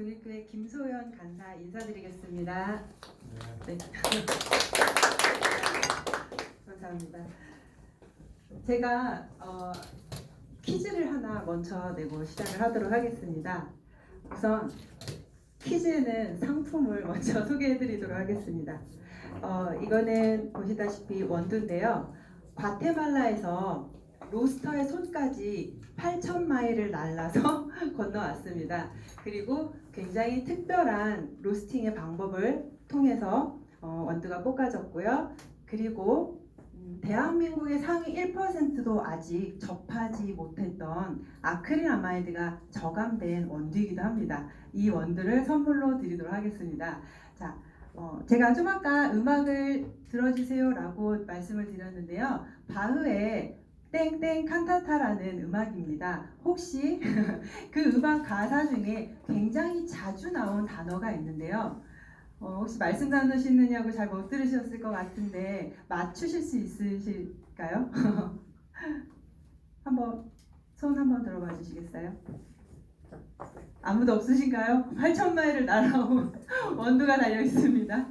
독립교회 김소연 간사 인사드리겠습니다. 네. 감사합니다. 제가 퀴즈를 하나 먼저 내고 시작을 하도록 하겠습니다. 우선 퀴즈는 상품을 먼저 소개해드리도록 하겠습니다. 이거는 보시다시피 원두인데요. 과테말라에서 로스터의 손까지 8,000마일을 날라서 건너왔습니다. 그리고 굉장히 특별한 로스팅의 방법을 통해서 원두가 볶아졌고요. 그리고 대한민국의 상위 1%도 아직 접하지 못했던 아크릴아마이드가 저감된 원두이기도 합니다. 이 원두를 선물로 드리도록 하겠습니다. 자, 제가 좀 아까 음악을 들어주세요 라고 말씀을 드렸는데요. 바흐의 땡땡 칸타타라는 음악입니다. 혹시 그 음악 가사 중에 굉장히 자주 나온 단어가 있는데요. 혹시 말씀 나누시느냐고 잘 못 들으셨을 것 같은데 맞추실 수 있으실까요? 한번 손 한번 들어봐 주시겠어요? 아무도 없으신가요? 8,000마일을 날아온 원두가 달려 있습니다.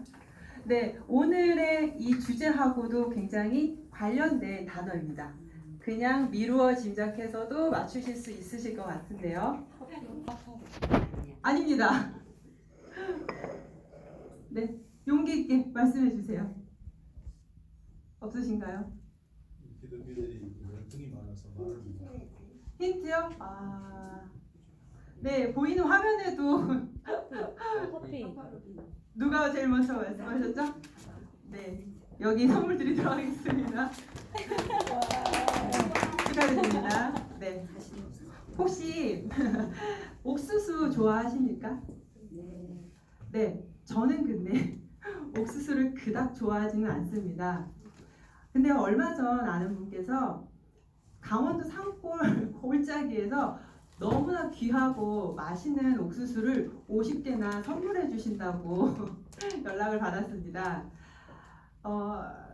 네, 오늘의 이 주제하고도 굉장히 관련된 단어입니다. 그냥 미루어 짐작해서도 맞추실 수 있으실 것 같은데요. 아닙니다. 네, 용기 있게 말씀해 주세요. 없으신가요? 기독교들이 열등이 많아서 말합니다. 힌트요? 네, 보이는 화면에도 커피. 누가 제일 먼저 말씀하셨죠? 네, 여기 선물 드리도록 하겠습니다. 축하드립니다. 네, 혹시 옥수수 좋아하십니까? 네, 저는 근데 옥수수를 그닥 좋아하지는 않습니다. 근데 얼마 전 아는 분께서 강원도 산골 골짜기에서 너무나 귀하고 맛있는 옥수수를 50개나 선물해 주신다고 연락을 받았습니다.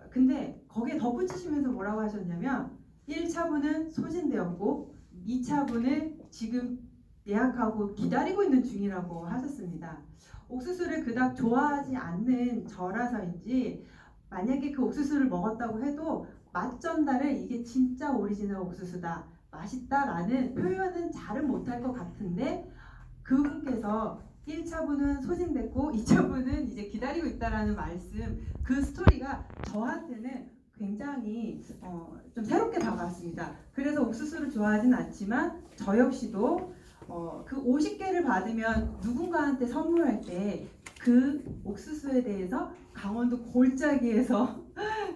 근데 거기에 덧붙이시면서 뭐라고 하셨냐면 1차분은 소진되었고 2차분은 지금 예약하고 기다리고 있는 중이라고 하셨습니다. 옥수수를 그닥 좋아하지 않는 저라서인지 만약에 그 옥수수를 먹었다고 해도 맛 전달을 이게 진짜 오리지널 옥수수다, 맛있다라는 표현은 잘은 못할 것 같은데 그분께서 1차분은 소진됐고 2차분은 이제 기다리고 있다라는 말씀, 그 스토리가 저한테는 굉장히 좀 새롭게 다가왔습니다. 그래서 옥수수를 좋아하진 않지만 저 역시도 그 50개를 받으면 누군가한테 선물할 때 그 옥수수에 대해서 강원도 골짜기에서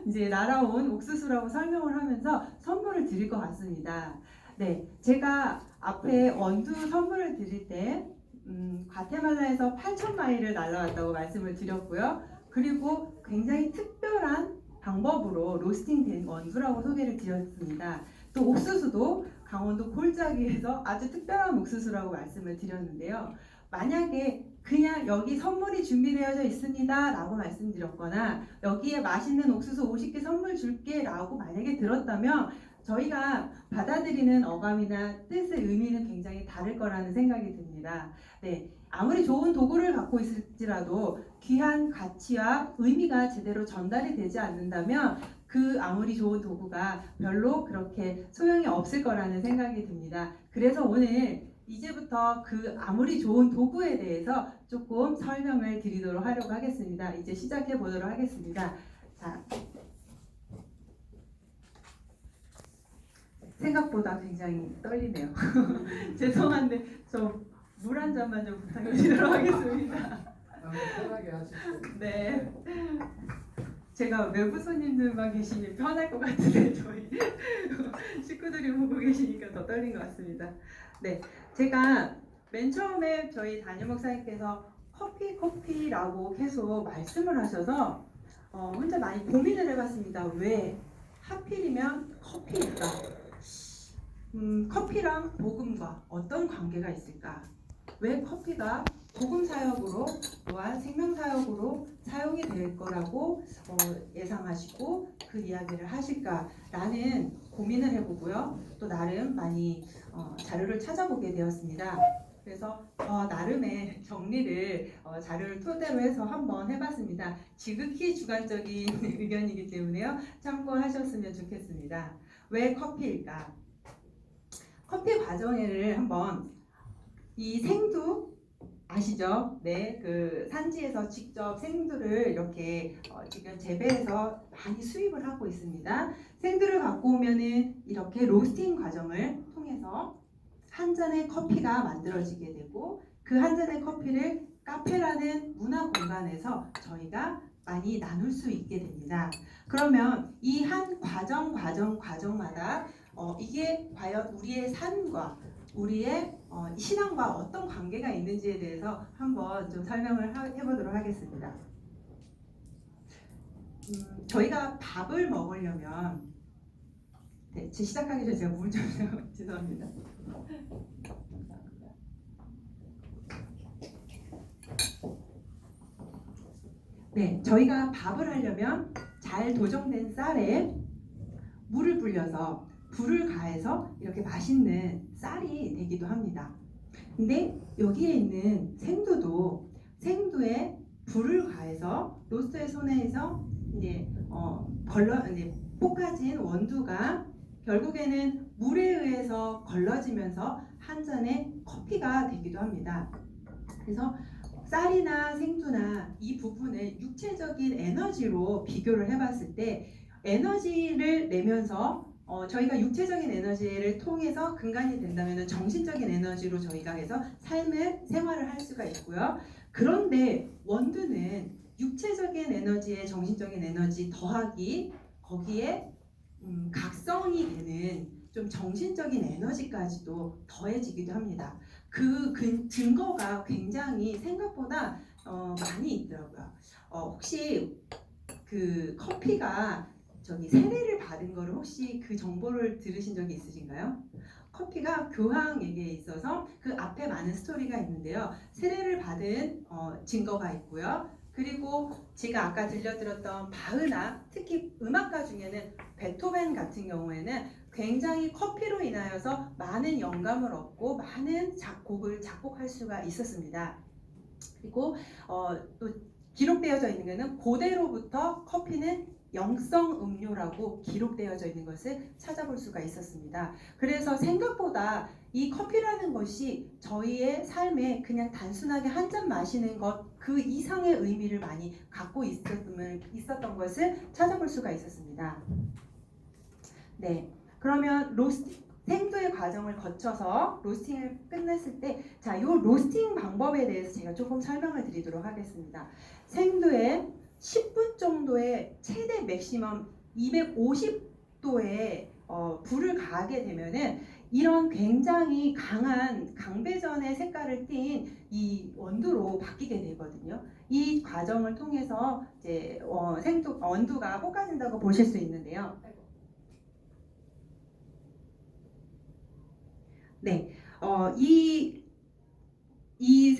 이제 날아온 옥수수라고 설명을 하면서 선물을 드릴 것 같습니다. 네, 제가 앞에 원두 선물을 드릴 때 과테말라에서 8,000마일을 날아왔다고 말씀을 드렸고요. 그리고 굉장히 특별한 방법으로 로스팅된 원두라고 소개를 드렸습니다. 또 옥수수도 강원도 골짜기에서 아주 특별한 옥수수라고 말씀을 드렸는데요. 만약에 그냥 여기 선물이 준비되어져 있습니다 라고 말씀드렸거나 여기에 맛있는 옥수수 50개 선물 줄게 라고 만약에 들었다면 저희가 받아들이는 어감이나 뜻의 의미는 굉장히 다를 거라는 생각이 듭니다. 네, 아무리 좋은 도구를 갖고 있을지라도 귀한 가치와 의미가 제대로 전달이 되지 않는다면 그 아무리 좋은 도구가 별로 그렇게 소용이 없을 거라는 생각이 듭니다. 그래서 오늘 이제부터 그 아무리 좋은 도구에 대해서 조금 설명을 드리도록 하려고 하겠습니다. 이제 시작해 보도록 하겠습니다. 자, 생각보다 굉장히 떨리네요. 죄송한데 좀 물 한 잔만 좀 부탁해 드리도록 하겠습니다. 편하게 하십시오. 네. 제가 외부 손님들만 계시니 편할 것 같은데 저희 식구들이 보고 계시니까 더 떨린 것 같습니다. 네, 제가 맨 처음에 저희 담임 목사님께서 커피라고 계속 말씀을 하셔서 혼자 많이 고민을 해봤습니다. 왜 하필이면 커피일까? 커피랑 복음과 어떤 관계가 있을까? 왜 커피가 복음 사역으로 또한 생명 사역으로 사용이 될 거라고 예상하시고 그 이야기를 하실까라는 고민을 해보고요. 또 나름 많이 자료를 찾아보게 되었습니다. 그래서 나름의 정리를 자료를 토대로 해서 한번 해봤습니다. 지극히 주관적인 의견이기 때문에요. 참고하셨으면 좋겠습니다. 왜 커피일까? 커피 과정을 한번 이 생두 아시죠? 네, 그 산지에서 직접 생두를 이렇게 지금 재배해서 많이 수입을 하고 있습니다. 생두를 갖고 오면은 이렇게 로스팅 과정을 통해서 한 잔의 커피가 만들어지게 되고 그 한 잔의 커피를 카페라는 문화 공간에서 저희가 많이 나눌 수 있게 됩니다. 그러면 이 한 과정마다 이게 과연 우리의 삶과 우리의 신앙과 어떤 관계가 있는지에 대해서 한번 좀 설명을 해보도록 하겠습니다. 저희가 밥을 먹으려면 시작하기 전에 제가 물 좀 죄송합니다. 네, 저희가 밥을 하려면 잘 도정된 쌀에 물을 불려서 불을 가해서 이렇게 맛있는 쌀이 되기도 합니다. 근데 여기에 있는 생두도 생두에 불을 가해서 로스터의 손에서 이제 볶아진 원두가 결국에는 물에 의해서 걸러지면서 한 잔의 커피가 되기도 합니다. 그래서 쌀이나 생두나 이 부분을 육체적인 에너지로 비교를 해봤을 때 에너지를 내면서 저희가 육체적인 에너지를 통해서 근간이 된다면 정신적인 에너지로 저희가 해서 생활을 할 수가 있고요. 그런데 원두는 육체적인 에너지에 정신적인 에너지 더하기 거기에 각성이 되는 좀 정신적인 에너지까지도 더해지기도 합니다. 그 증거가 굉장히 생각보다 많이 있더라고요. 혹시 그 커피가 세례를 받은 거를 혹시 그 정보를 들으신 적이 있으신가요? 커피가 교황에게 있어서 그 앞에 많은 스토리가 있는데요. 세례를 받은 증거가 있고요. 그리고 제가 아까 들려드렸던 바흐나 특히 음악가 중에는 베토벤 같은 경우에는 굉장히 커피로 인하여서 많은 영감을 얻고 많은 곡을 작곡할 수가 있었습니다. 그리고 또 기록되어져 있는 것은 고대로부터 커피는 영성 음료라고 기록되어져 있는 것을 찾아볼 수가 있었습니다. 그래서 생각보다 이 커피라는 것이 저희의 삶에 그냥 단순하게 한 잔 마시는 것 그 이상의 의미를 많이 갖고 있었던 것을 찾아볼 수가 있었습니다. 네, 그러면 생두의 과정을 거쳐서 로스팅을 끝냈을 때, 자, 이 로스팅 방법에 대해서 제가 조금 설명을 드리도록 하겠습니다. 생두에 10분 정도의 최대 맥시멈 250도의 불을 가하게 되면은 이런 굉장히 강한 강배전의 색깔을 띤 이 원두로 바뀌게 되거든요. 이 과정을 통해서 이제 원두가 볶아진다고 보실 수 있는데요. 네, 이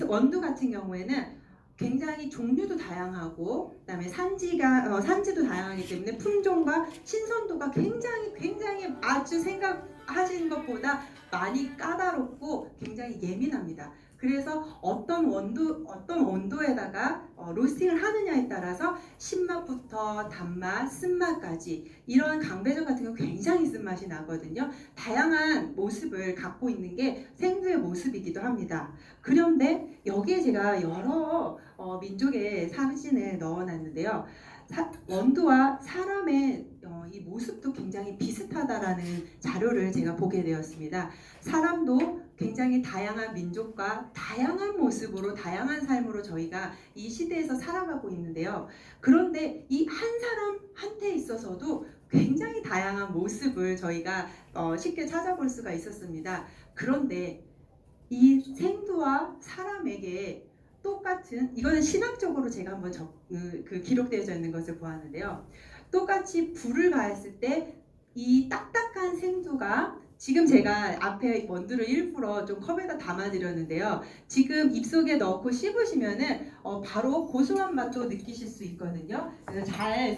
원두 같은 경우에는 굉장히 종류도 다양하고, 그다음에 산지도 다양하기 때문에 품종과 신선도가 굉장히 아주 생각하시는 것보다 많이 까다롭고 굉장히 예민합니다. 그래서 어떤 온도에다가 로스팅을 하느냐에 따라서 신맛부터 단맛, 쓴맛까지 이런 강배전 같은 경우 굉장히 쓴맛이 나거든요. 다양한 모습을 갖고 있는 게 생두의 모습이기도 합니다. 그런데 여기에 제가 여러 민족의 사진을 넣어놨는데요. 원두와 사람의 이 모습도 굉장히 비슷하다라는 자료를 제가 보게 되었습니다. 사람도 굉장히 다양한 민족과 다양한 모습으로 다양한 삶으로 저희가 이 시대에서 살아가고 있는데요. 그런데 이 한 사람한테 있어서도 굉장히 다양한 모습을 저희가 쉽게 찾아볼 수가 있었습니다. 그런데 이 생두와 사람에게 똑같은, 이거는 신학적으로 제가 한번 기록되어져 있는 것을 보았는데요. 똑같이 불을 가했을 때 이 딱딱한 생두가, 지금 제가 앞에 원두를 일부러 좀 컵에다 담아드렸는데요. 지금 입속에 넣고 씹으시면은 바로 고소한 맛도 느끼실 수 있거든요. 그래서 잘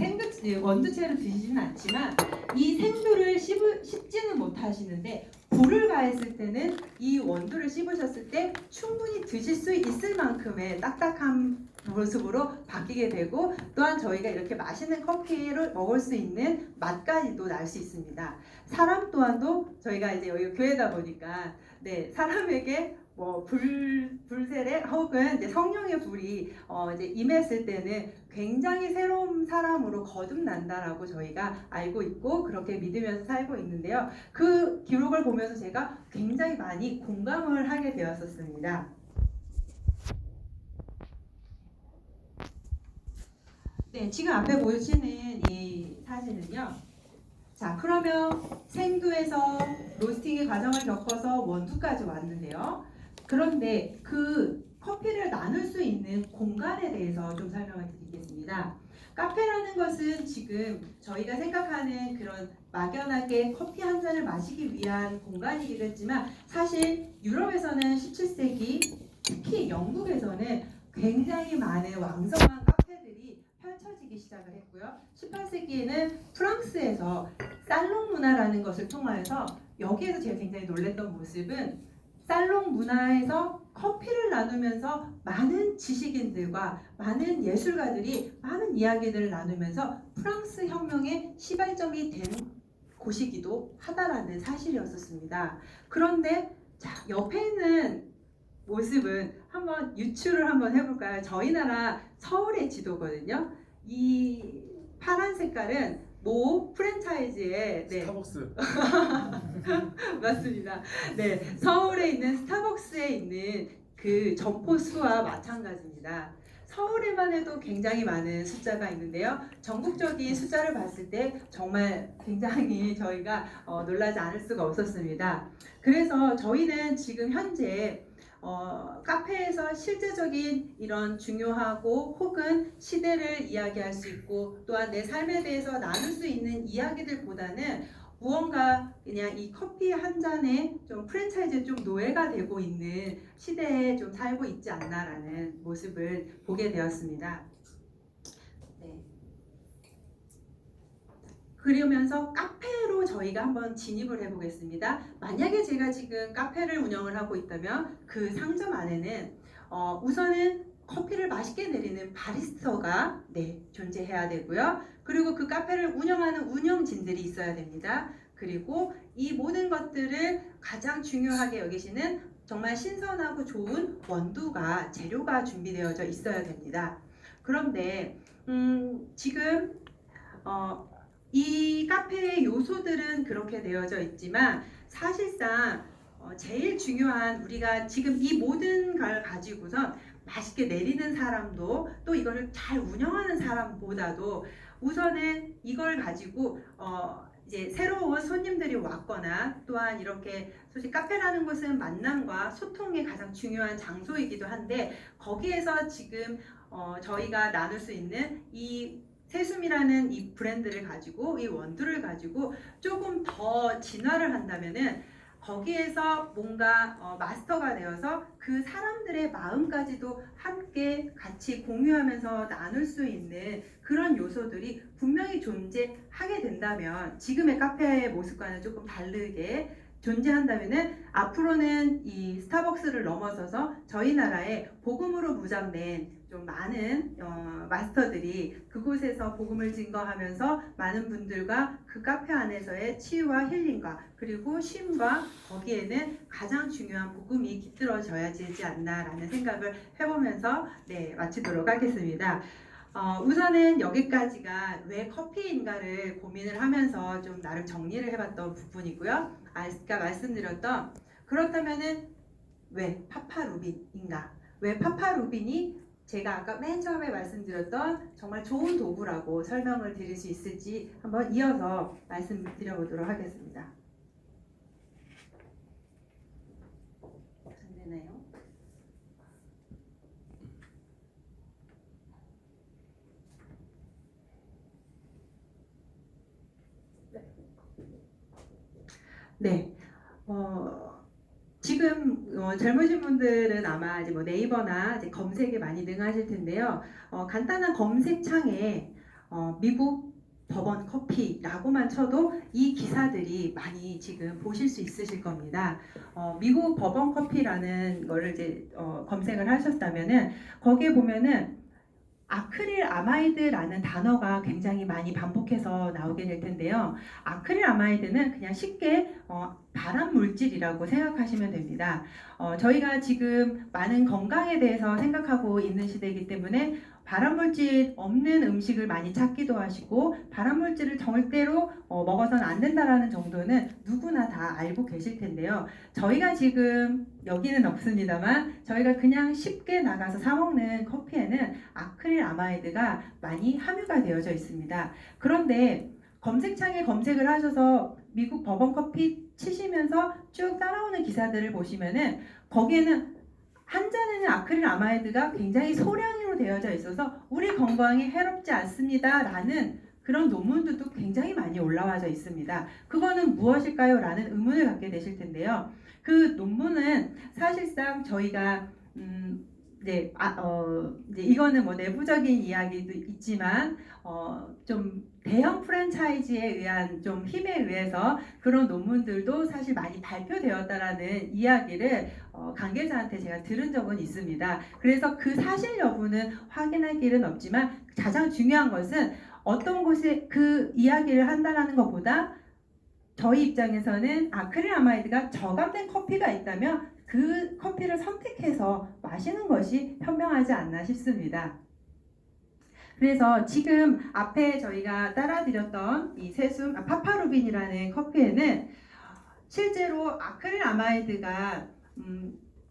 원두채로 드시지는 않지만 이 생두를 씹지는 못하시는데 불을 가했을 때는 이 원두를 씹으셨을 때 충분히 드실 수 있을 만큼의 딱딱한 모습으로 바뀌게 되고 또한 저희가 이렇게 맛있는 커피를 먹을 수 있는 맛까지도 날 수 있습니다. 사람 또한도 저희가 이제 여기 교회다 보니까 네, 사람에게 뭐 불세례 혹은 이제 성령의 불이 이제 임했을 때는 굉장히 새로운 사람으로 거듭난다라고 저희가 알고 있고 그렇게 믿으면서 살고 있는데요. 그 기록을 보면서 제가 굉장히 많이 공감을 하게 되었었습니다. 네, 지금 앞에 보시는 이 사진은요. 자, 그러면 생두에서 로스팅의 과정을 겪어서 원두까지 왔는데요. 그런데 그 커피를 나눌 수 있는 공간에 대해서 좀 설명을 드리겠습니다. 카페라는 것은 지금 저희가 생각하는 그런 막연하게 커피 한 잔을 마시기 위한 공간이기도 했지만 사실 유럽에서는 17세기 특히 영국에서는 굉장히 많은 왕성한 카페들이 펼쳐지기 시작을 했고요. 18세기에는 프랑스에서 살롱 문화라는 것을 통하여서 여기에서 제가 굉장히 놀랐던 모습은 살롱 문화에서 커피를 나누면서 많은 지식인들과 많은 예술가들이 많은 이야기들을 나누면서 프랑스 혁명의 시발점이 된 곳이기도 하다라는 사실이었었습니다. 그런데 자, 옆에 있는 모습은 한번 유추를 한번 해볼까요? 저희 나라 서울의 지도거든요. 이 파란 색깔은 모 프랜차이즈의 네, 스타벅스. 맞습니다. 네, 서울에 있는 스타벅스에 있는 그 점포 수와 마찬가지입니다. 서울에만 해도 굉장히 많은 숫자가 있는데요. 전국적인 숫자를 봤을 때 정말 굉장히 저희가 놀라지 않을 수가 없었습니다. 그래서 저희는 지금 현재 카페에서 실제적인 이런 중요하고 혹은 시대를 이야기할 수 있고 또한 내 삶에 대해서 나눌 수 있는 이야기들보다는 무언가 그냥 이 커피 한 잔에 좀 프랜차이즈에 좀 노예가 되고 있는 시대에 좀 살고 있지 않나라는 모습을 보게 되었습니다. 네. 그러면서 카페로 저희가 한번 진입을 해보겠습니다. 만약에 제가 지금 카페를 운영을 하고 있다면 그 상점 안에는 우선은 커피를 맛있게 내리는 바리스타가 네, 존재해야 되고요. 그리고 그 카페를 운영하는 운영진들이 있어야 됩니다. 그리고 이 모든 것들을 가장 중요하게 여기시는 정말 신선하고 좋은 원두가 재료가 준비되어져 있어야 됩니다. 그런데 지금 이 카페의 요소들은 그렇게 되어져 있지만 사실상 제일 중요한 우리가 지금 이 모든 걸 가지고선 맛있게 내리는 사람도 또 이거를 잘 운영하는 사람보다도 우선은 이걸 가지고 이제 새로운 손님들이 왔거나 또한 이렇게 솔직히 카페라는 곳은 만남과 소통이 가장 중요한 장소이기도 한데 거기에서 지금 저희가 나눌 수 있는 이 세숨이라는 이 브랜드를 가지고 이 원두를 가지고 조금 더 진화를 한다면은 거기에서 뭔가 마스터가 되어서 그 사람들의 마음까지도 함께 같이 공유하면서 나눌 수 있는 그런 요소들이 분명히 존재하게 된다면 지금의 카페의 모습과는 조금 다르게 존재한다면은 앞으로는 이 스타벅스를 넘어서서 저희 나라에 복음으로 무장된 좀 많은 마스터들이 그곳에서 복음을 증거하면서 많은 분들과 그 카페 안에서의 치유와 힐링과 그리고 쉼과 거기에는 가장 중요한 복음이 깃들어져야 되지 않나라는 생각을 해보면서 네, 마치도록 하겠습니다. 우선은 여기까지가 왜 커피인가를 고민을 하면서 좀 나름 정리를 해봤던 부분이고요. 아까 말씀드렸던 그렇다면은 왜 파파루빈인가? 왜 파파루빈이 제가 아까 맨 처음에 말씀드렸던 정말 좋은 도구라고 설명을 드릴 수 있을지 한번 이어서 말씀드려보도록 하겠습니다. 안 되나요? 네. 지금 젊으신 분들은 아마 이제 뭐 네이버나 이제 검색에 많이 능하실 텐데요. 간단한 검색창에 미국 버번 커피라고만 쳐도 이 기사들이 많이 지금 보실 수 있으실 겁니다. 미국 버번 커피라는 거를 이제 검색을 하셨다면은 거기에 보면은 아크릴 아마이드라는 단어가 굉장히 많이 반복해서 나오게 될 텐데요. 아크릴 아마이드는 그냥 쉽게 발암 물질이라고 생각하시면 됩니다. 저희가 지금 많은 건강에 대해서 생각하고 있는 시대이기 때문에 발암 물질 없는 음식을 많이 찾기도 하시고 발암 물질을 절대로 먹어서는 안 된다라는 정도는 누구나 다 알고 계실 텐데요. 저희가 지금 여기는 없습니다만 저희가 그냥 쉽게 나가서 사 먹는 커피에는 아크릴 아마이드가 많이 함유가 되어져 있습니다. 그런데 검색창에 검색을 하셔서 미국 버번 커피 치시면서 쭉 따라오는 기사들을 보시면은 거기에는 한 잔에는 아크릴 아마이드가 굉장히 소량으로 되어져 있어서 우리 건강에 해롭지 않습니다 라는 그런 논문들도 굉장히 많이 올라와져 있습니다. 그거는 무엇일까요? 라는 의문을 갖게 되실 텐데요. 그 논문은 사실상 저희가 이제 이거는 뭐 내부적인 이야기도 있지만 좀 대형 프랜차이즈에 의한 좀 힘에 의해서 그런 논문들도 사실 많이 발표되었다라는 이야기를 관계자한테 제가 들은 적은 있습니다. 그래서 그 사실 여부는 확인할 길은 없지만 가장 중요한 것은 어떤 곳에 그 이야기를 한다라는 것보다 저희 입장에서는 아크릴 아마이드가 저감된 커피가 있다면 그 커피를 선택해서 마시는 것이 현명하지 않나 싶습니다. 그래서 지금 앞에 저희가 따라드렸던 이 파파루빈이라는 커피에는 실제로 아크릴 아마이드가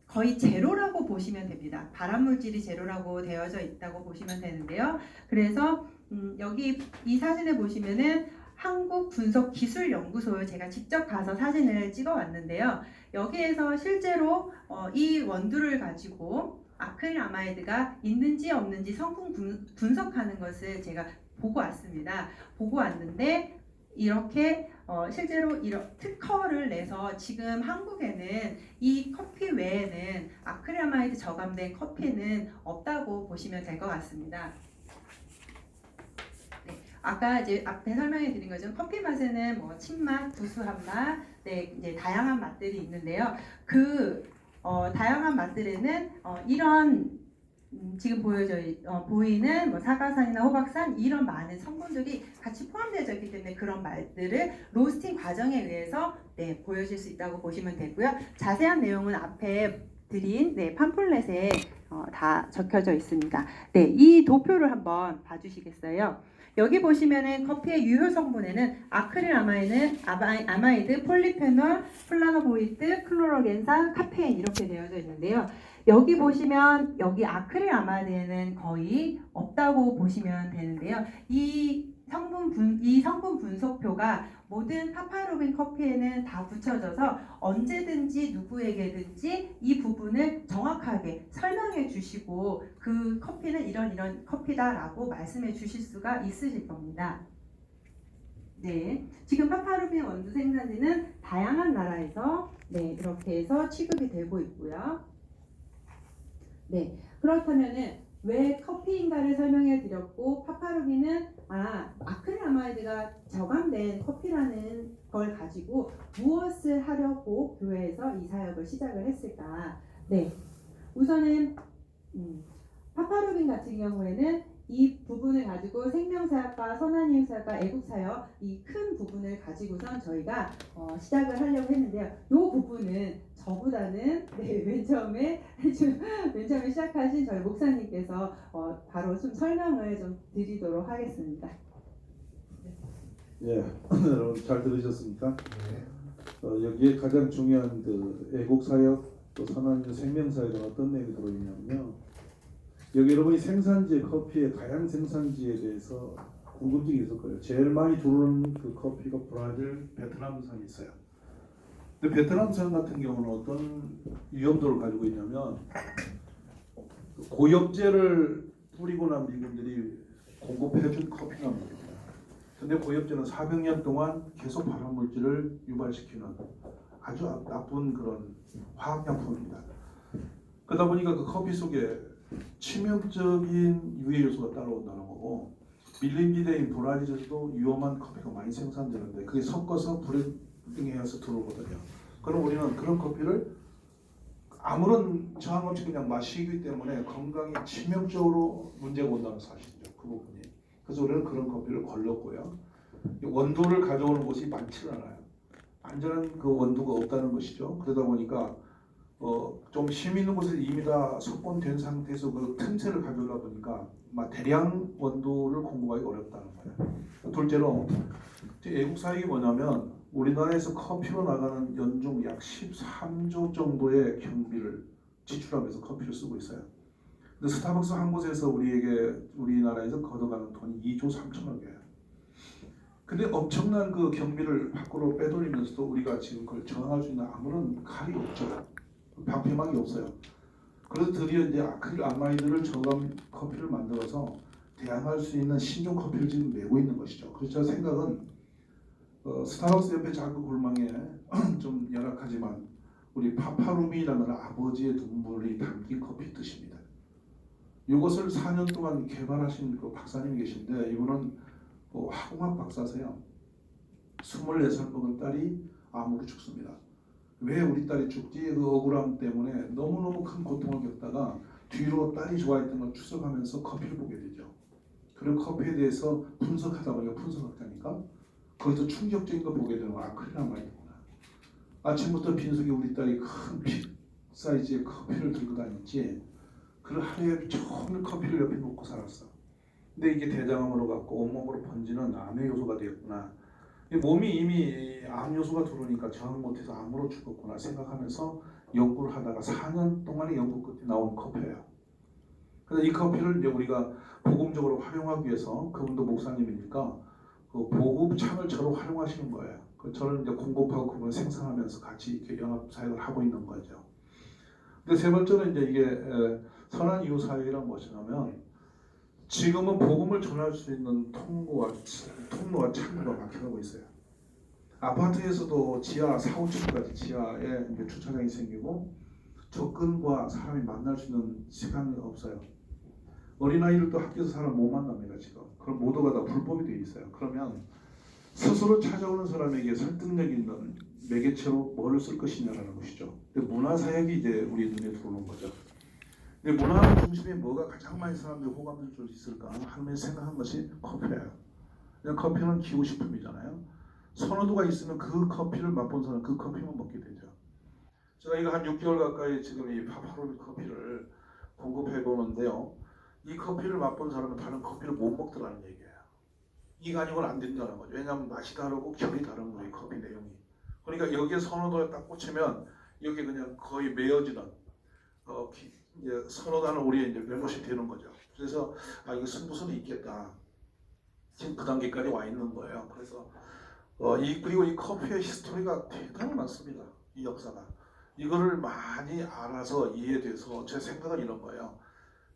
거의 제로라고 보시면 됩니다. 발암물질이 제로라고 되어져 있다고 보시면 되는데요. 그래서 여기 이 사진을 보시면은 한국분석기술연구소에 제가 직접 가서 사진을 찍어 왔는데요. 여기에서 실제로 이 원두를 가지고 아크릴 아마이드가 있는지 없는지 성분 분석하는 것을 제가 보고 왔습니다. 보고 왔는데 이렇게 실제로 이런 특허를 내서 지금 한국에는 이 커피 외에는 아크릴 아마이드 저감된 커피는 없다고 보시면 될 것 같습니다. 아까 이제 앞에 설명해 드린 것처럼 커피 맛에는 뭐 신맛, 구수한 맛, 이제 다양한 맛들이 있는데요. 그 다양한 맛들에는 이런 지금 보이는 뭐 사과산이나 호박산 이런 많은 성분들이 같이 포함되어 있기 때문에 그런 말들을 로스팅 과정에 의해서 보여질 수 있다고 보시면 되고요. 자세한 내용은 앞에 드린 팜플렛에 다 적혀져 있습니다. 이 도표를 한번 봐주시겠어요? 여기 보시면은 커피의 유효 성분에는 아크릴 아마이드, 폴리페놀, 플라노보이드, 클로로겐산, 카페인 이렇게 되어져 있는데요. 여기 보시면 여기 아크릴 아마이드에는 거의 없다고 보시면 되는데요. 이 성분 분석표가 모든 파파루빈 커피에는 다 붙여져서 언제든지 누구에게든지 이 부분을 정확하게 설명해 주시고 그 커피는 이런 커피다라고 말씀해 주실 수가 있으실 겁니다. 지금 파파루빈 원두 생산지는 다양한 나라에서 이렇게 해서 취급이 되고 있고요. 그렇다면은 왜 커피인가를 설명해 드렸고 파파루빈은 아크릴 아마이드가 저감된 커피라는 걸 가지고 무엇을 하려고 교회에서 이 사역을 시작을 했을까? 우선은 파파루빈 같은 경우에는 이 부분을 가지고 생명사역과 선한이웃사역과 애국사역 이 큰 부분을 가지고선 저희가 시작을 하려고 했는데요. 이 부분은 저보다는 맨 처음에 시작하신 저희 목사님께서 바로 좀 설명을 좀 드리도록 하겠습니다. 여러분 잘 들으셨습니까? 여기에 가장 중요한 그 애국사역 또 선한이웃 생명사역은 어떤 내용이 들어있냐면요. 여기 여러분이 생산지 커피의 다양한 생산지에 대해서 궁금증이 있을 거예요. 제일 많이 들어오는 그 커피가 브라질, 베트남산이 있어요. 근데 베트남산 같은 경우는 어떤 위험도를 가지고 있냐면 고엽제를 뿌리고 난 미군들이 공급해준 커피가 말입니다. 근데 고엽제는 400년 동안 계속 발암물질을 유발시키는 아주 나쁜 그런 화학약품입니다. 그러다 보니까 그 커피 속에 치명적인 유해 요소가 따라온다는 거고 밀림지대인 브라질에서도 위험한 커피가 많이 생산되는데 그게 섞어서 브랜딩해서 들어오거든요. 그럼 우리는 그런 커피를 아무런 저항 없이 그냥 마시기 때문에 건강에 치명적으로 문제가 온다는 사실이죠. 그 부분이. 그래서 우리는 그런 커피를 걸렀고요. 원두를 가져오는 곳이 많지는 않아요. 안전한 그 원두가 없다는 것이죠. 그러다 보니까 좀 힘 있는 곳에 이미 다 석본된 상태에서 그 틈새를 가져오다 보니까 대량 원두를 공급하기 어렵다는 거예요. 둘째로 애국 사역이 뭐냐면 우리나라에서 커피로 나가는 연중 약 13조 정도의 경비를 지출하면서 커피를 쓰고 있어요. 근데 스타벅스 한 곳에서 우리나라에서 걷어가는 돈이 2조 3천억이에요. 근데 엄청난 그 경비를 밖으로 빼돌리면서도 우리가 지금 그걸 저항할 수 있는 아무런 칼이 없죠. 방패막이 없어요. 그래서 드디어 이제 아크릴 아마이드를 저감 커피를 만들어서 대항할 수 있는 신종 커피를 지금 내고 있는 것이죠. 그래서 제 생각은 스타벅스 옆에 작은 골망에 좀 열악하지만 우리 파파루미라는 아버지의 눈물이 담긴 커피 뜻입니다. 이것을 4년 동안 개발하신 그 박사님이 계신데 이분은 화공학 박사세요. 24살 먹은 딸이 암으로 죽습니다. 왜 우리 딸이 죽지? 그 억울함 때문에 너무너무 큰 고통을 겪다가 뒤로 딸이 좋아했던 걸 추적하면서 커피를 보게 되죠. 그리고 커피에 대해서 분석하다 보니까 분석학자니까 거기서 충격적인 걸 보게 되는 거야. 아크릴 아마이드구나. 아침부터 빈속에 우리 딸이 큰 빅 사이즈의 커피를 들고 다녔지. 그 하루에 종일 커피를 옆에 놓고 살았어. 근데 이게 대장암으로 갔고 온몸으로 번지는 암의 요소가 되었구나. 몸이 이미 암 요소가 들어오니까 저항 못해서 암으로 죽었구나 생각하면서 연구를 하다가 4년 동안의 연구 끝에 나온 커피예요. 그래서 이 커피를 이제 우리가 복음적으로 활용하기 위해서 그분도 목사님이니까 그 보급창을 저로 활용하시는 거예요. 저는 이제 공급하고 그분을 생산하면서 같이 이렇게 연합 사역을 하고 있는 거죠. 근데 세 번째는 이제 이게 선한 이웃 사역이란 무엇이냐면 지금은 복음을 전할 수 있는 통로와 창구가 막혀가고 있어요. 아파트에서도 지하 4, 5층까지 지하에 이제 주차장이 생기고 접근과 사람이 만날 수 있는 시간이 없어요. 어린아이들도 학교에서 사람 못 만납니다 지금. 그럼 모두가 다 불법이 되어 있어요. 그러면 스스로 찾아오는 사람에게 설득력 있는 매개체로 뭐를 쓸 것이냐라는 것이죠. 문화사역이 이제 우리 눈에 들어오는 거죠. 근데 문화 중심에 뭐가 가장 많이 사람들이 호감을 줄 수 있을까 하면서 생각한 것이 커피예요. 그냥 커피는 기호식품이잖아요. 선호도가 있으면 그 커피를 맛본 사람 그 커피만 먹게 되죠. 제가 이거 한 6개월 가까이 지금 이 파파로미 커피를 공급해 보는데요. 이 커피를 맛본 사람은 다른 커피를 못 먹더라는 얘기예요. 이거 아니고는 안 된다는 거죠. 왜냐하면 맛이 다르고 결이 다른 거예요. 커피 내용이. 그러니까 여기에 선호도에 딱 꽂히면 여기 그냥 거의 매어지는 이제 선호도는 우리의 이제 멤버십 되는 거죠. 그래서 이거 승부수는 있겠다. 지금 그 단계까지 와 있는 거예요. 그래서 그리고 이 커피의 히스토리가 대단히 많습니다. 이 역사가. 이거를 많이 알아서 이해돼서 제 생각은 이런 거예요.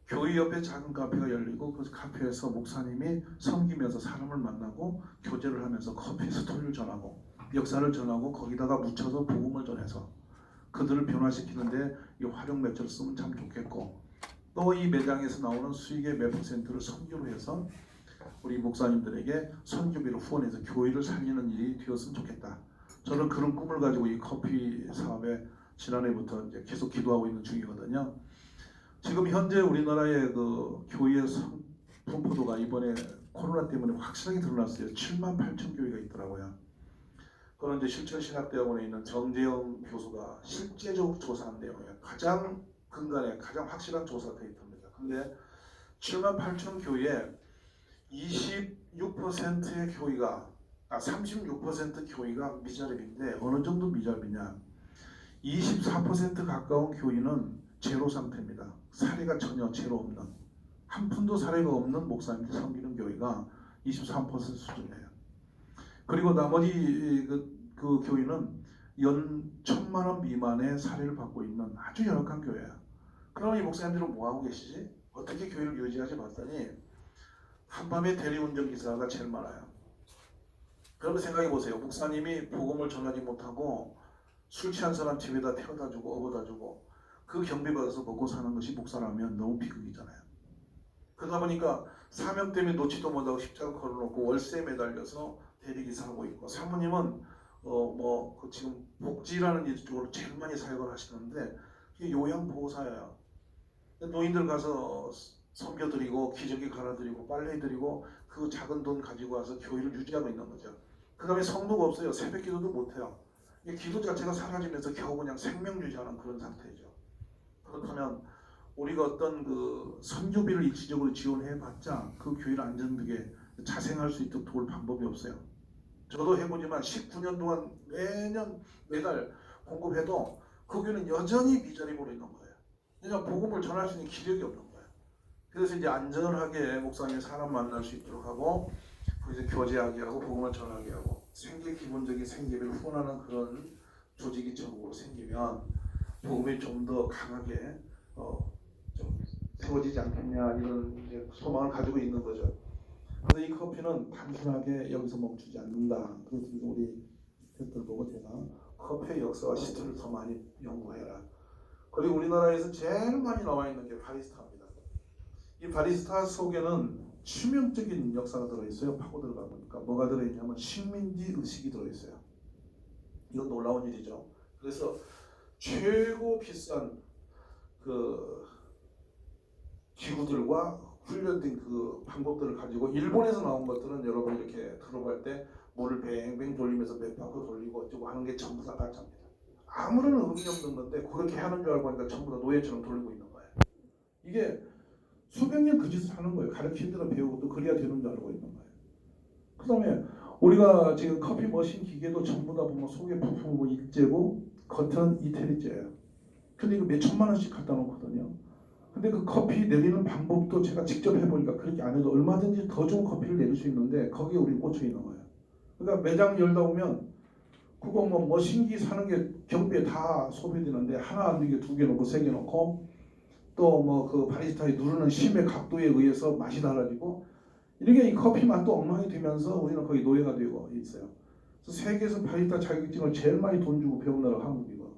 교회 옆에 작은 카페가 열리고 그 카페에서 목사님이 섬기면서 사람을 만나고 교제를 하면서 커피 스토리를 전하고 역사를 전하고 거기다가 묻혀서 복음을 전해서 그들을 변화시키는데 이 활용 매체를 쓰면 참 좋겠고 또 이 매장에서 나오는 수익의 몇 %를 선교로 해서 우리 목사님들에게 선교비를 후원해서 교회를 살리는 일이 되었으면 좋겠다. 저는 그런 꿈을 가지고 이 커피 사업에 지난해부터 이제 계속 기도하고 있는 중이거든요. 지금 현재 우리나라의 그 교회 분포도가 이번에 코로나 때문에 확실하게 드러났어요. 7만 8천 교회가 있더라고요. 그런 이제 실천신학대학원에 있는 정재영 교수가 실제적으로 조사한 내용이에요. 가장 근간에 가장 확실한 조사 데이터입니다. 근데 7만 8천 교회에 26%의 교회가 36% 교회가 미자립인데 어느 정도 미자립이냐? 24% 가까운 교회는 제로 상태입니다. 사례가 전혀 제로 없는 한 푼도 사례가 없는 목사님들이 섬기는 교회가 23% 수준이에요. 그리고 나머지 그 교회는 연 1,000만 원 미만의 사례를 받고 있는 아주 열악한 교회야. 그럼 이 목사님들은 뭐 하고 계시지? 어떻게 교회를 유지하지 봤더니 한밤에 대리운전 기사가 제일 많아요. 그러면 생각해 보세요. 목사님이 복음을 전하지 못하고 술 취한 사람 집에다 태워다 주고 업어다 주고 그 경비 받아서 먹고 사는 것이 목사라면 너무 비극이잖아요. 그 그러다 보니까 사명 때문에 놓지도 못하고 십자가 걸어놓고 월세에 매달려서 대리기사 하고 있고, 사모님은 그 지금 복지라는 일 쪽으로 제일 많이 사역을 하시는데 이게 요양보호사예요. 노인들 가서 섬겨드리고 기저귀 갈아드리고 빨래해드리고 그 작은 돈 가지고 와서 교회를 유지하고 있는 거죠. 그 다음에 성도가 없어요. 새벽 기도도 못해요. 이 기도 자체가 사라지면서 겨우 그냥 생명 유지하는 그런 상태죠. 그렇다면 우리가 어떤 그 선교비를 일시적으로 지원해봤자 그 교회를 안정되게 자생할 수 있도록 도울 방법이 없어요. 저도 해보지만 19년 동안 매달 공급해도 그 교회는 여전히 미자립으로 있는 거예요. 그냥 복음을 전할 수 있는 기력이 없는 거예요. 그래서 이제 안전하게 목사님이 사람 만날 수 있도록 하고, 그래서 교제하게 하고 복음을 전하게 하고 기본적인 생계를 후원하는 그런 조직이 전국으로 생기면 복음이 좀 더 강하게 좀 세워지지 않겠냐, 이런 이제 소망을 가지고 있는 거죠. 그래서 이 커피는 단순하게 여기서 멈추지 않는다. 그래서 우리 댓글 보고 제가 커피의 역사와 시스템을 더 많이 연구해라. 그리고 우리나라에서 제일 많이 나와 있는 게 바리스타입니다. 이 바리스타 속에는 치명적인 역사가 들어있어요. 파고 들어가 보니까 뭐가 들어있냐면 식민지 의식이 들어있어요. 이건 놀라운 일이죠. 그래서 최고 비싼 그 기구들과 훈련된 그 방법들을 가지고, 일본에서 나온 것들은 여러분 이렇게 들어갈 때 물을 뱅뱅 돌리면서 몇 바퀴 돌리고 어쩌고 하는 게 전부 다 가짜입니다. 아무런 의미 없는 건데 그렇게 하는 줄 알고 하니까 전부 다 노예처럼 돌리고 있는 거예요. 이게 수백 년 그 짓을 하는 거예요. 가르치는 대로 배우고 또 그래야 되는 줄 알고 있는 거예요. 그 다음에 우리가 지금 커피 머신 기계도 전부 다 보면 속에 부품은 뭐 일제고 겉은 이태리제예요. 근데 이거 몇 천만 원씩 갖다 놓거든요. 근데 그 커피 내리는 방법도 제가 직접 해보니까 그렇게 안 해도 얼마든지 더 좋은 커피를 내릴 수 있는데 거기에 우리 꽂혀 있는 거예요. 그러니까 매장 열다 보면 그거 뭐 머신기 사는 게 경비에 다 소비되는데 하나 안 되게 2개 놓고 3개 놓고 또 뭐 그 바리스타의 누르는 심의 각도에 의해서 맛이 달라지고, 이렇게 이 커피 맛도 엉망이 되면서 우리는 거의 노예가 되고 있어요. 그래서 세계에서 바리스타 자격증을 제일 많이 돈 주고 배운 나라가 한국이고,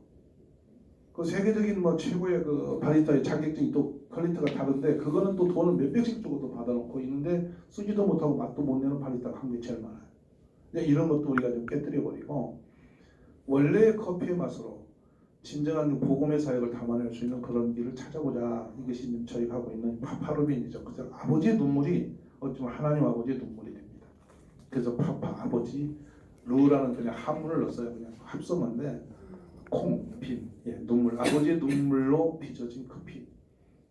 그 세계적인 뭐 최고의 그 바리스타의 자격증이 또 퀄리티가 다른데 그거는 또 돈을 몇백씩 주고 또 받아놓고 있는데 쓰지도 못하고 맛도 못 내는 바리스타가 한국에 제일 많아요. 이런 것도 우리가 좀 깨뜨려 버리고 원래의 커피의 맛으로 진정한 복음의 사역을 담아낼 수 있는 그런 길을 찾아보자. 이것이 지금 저희가 하고 있는 파파로빈이죠. 그래서 아버지의 눈물이 어쩌면 하나님 아버지의 눈물이 됩니다. 그래서 파파 아버지 루라는 그냥 한문을 넣었어요. 그냥 합성어인데 콩빈, 눈물, 아버지의 눈물로 빚어진 커피,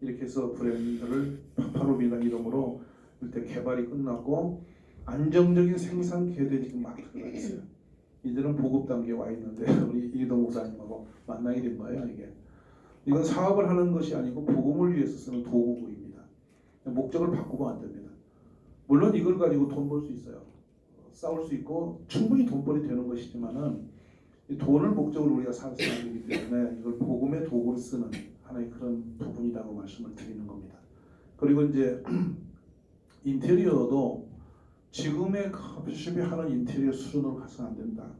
이렇게 해서 브랜드를 파파로빈이라는 이름으로 이때 개발이 끝났고 안정적인 생산 계획이 지금 막 들어가 있어요. 이제는 보급 단계에 와 있는데 우리 이동 목사님하고 만나게 된 거예요. 이건 사업을 하는 것이 아니고 복음을 위해서 쓰는 도구입니다. 목적을 바꾸면 안 됩니다. 물론 이걸 가지고 돈 벌 수 있어요. 싸울 수 있고 충분히 돈벌이 되는 것이지만은 이 돈을 목적으로 우리가 살아야 되기 때문에 이걸 복음의 도구로 쓰는 하나의 그런 부분이라고 말씀을 드리는 겁니다. 그리고 이제 인테리어도 지금의 커피숍이 하는 인테리어 수준으로 가서는 안 된다.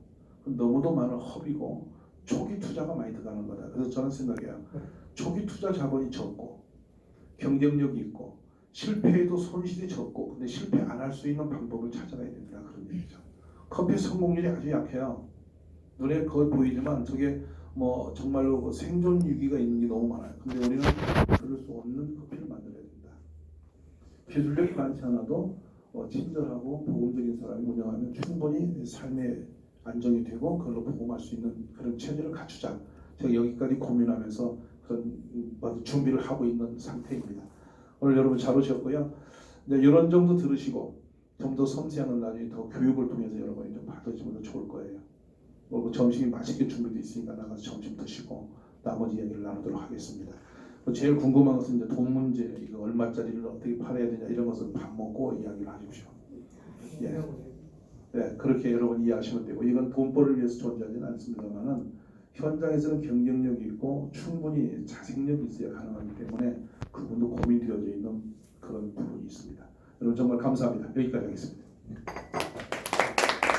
너무도 많은 허비고 초기 투자가 많이 들어가는 거다. 그래서 저는 생각해요. 초기 투자 자본이 적고 경쟁력이 있고 실패해도 손실이 적고 근데 실패 안 할 수 있는 방법을 찾아가야 된다. 그런 얘기죠. 커피 성공률이 아주 약해요. 눈에 거의 보이지만 저게 뭐 정말로 그 생존 위기가 있는 게 너무 많아요. 근데 우리는 그럴 수 없는 커피를 만들어야 된다. 기술력이 많지 않아도 친절하고 복음적인 사람이 운영하면 충분히 삶의 안정이 되고 그걸로 복음할 수 있는 그런 체질을 갖추자. 제가 여기까지 고민하면서 그런 준비를 하고 있는 상태입니다. 오늘 여러분 잘 오셨고요. 이제 이런 정도 들으시고 좀 더 섬세한 건 나중에 더 교육을 통해서 여러분이 좀 받으시면 더 좋을 거예요. 뭐 점심이 맛있게 준비되어 있으니까 나가서 점심 드시고 나머지 이야기를 나누도록 하겠습니다. 제일 궁금한 것은 이제 돈 문제, 이거 얼마짜리를 어떻게 팔아야 되냐 이런 것을 밥 먹고 이야기를 하십시오. 그렇게 여러분 이해하시면 되고 이건 돈벌이를 위해서 존재하지는 않습니다만은 현장에서는 경쟁력이 있고 충분히 자생력이 있어야 가능하기 때문에 그분도 고민되어져 있는 그런 부분이 있습니다. 여러분 정말 감사합니다. 여기까지 하겠습니다.